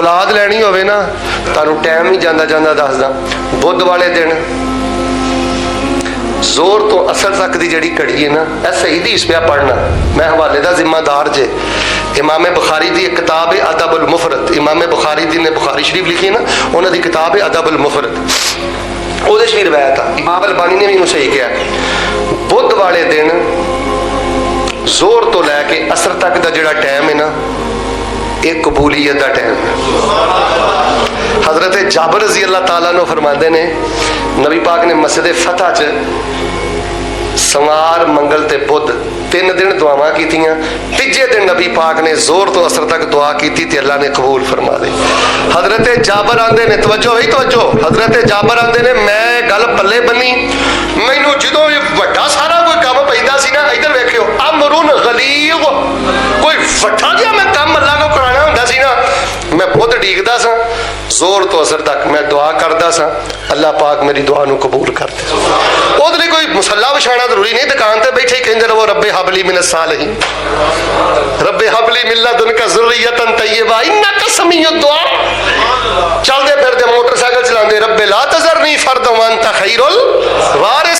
औलाद लैनी होवे ना, तुहानूं टाइम ही जांदा जांदा दसदा, बुध वाले दिन जोर तो असर तक की जिहड़ी घड़ी है ना, यह सही हदीस पिया पढ़ना, मैं हवाले का जिम्मेदार जे। इमाम बुखारी की एक किताब है अदबुल मुफरद, इमाम बुखारी जी ने बुखारी शरीफ लिखी है ना, उन्होंने किताब है अदबुल मुफरद, ਉਹਦੇ 'ਚ भी रवायत आ, इमाम अलबानी ने भी इन्हूं सही किया। बुध वाले दिन जोर तो लैके असर तक का जिहड़ा टाइम है ना, ये कबूलीयत का टाइम है। हजरत जाबर रजी अल्लाह तआला नू फरमाते ने, नबी पाक ने मस्जिद फतह च सोमवार मंगल ते बुध 3 दिन दुआवां कीतियां, तीजे दिन नबी पाक ने जोर तो असर तक दुआ की ते अल्लाह ने कबूल फरमा दी। हजरत जाबर आंदे ने, तवज्जो है तवज्जो, हजरत जाबर आंदे ने, मैं गल पल्ले बनी, मैनू जो वड्डा सारा कोई काम पैंदा सी ना, इधर वेखियो अमरुन गलीग, कोई वड्डा जिहा मैं काम अल्लाह को कराना हुंदा सी ना, मैं बुध डीकदा सा, जोर तो असर तक मैं दुआ करदा सा, अल्लाह पाक मेरी दुआ नू कबूल कर दे। ਉਹਦੇ ਲਈ कोई मुसल्ला विछाना जरूरी नहीं, दुकान पर बैठे ही कहते रहो रब्बे हबली मिन सालिहीन, रब्बे हबली मिन लदुनका ज़ुर्रियतन तय्यबा इन्नका समीउद दुआ। चलते फिरते मोटरसाइकिल चलाते, रब्बे ला तज़रनी फर्दन व अंता खैरुल वारिसीन,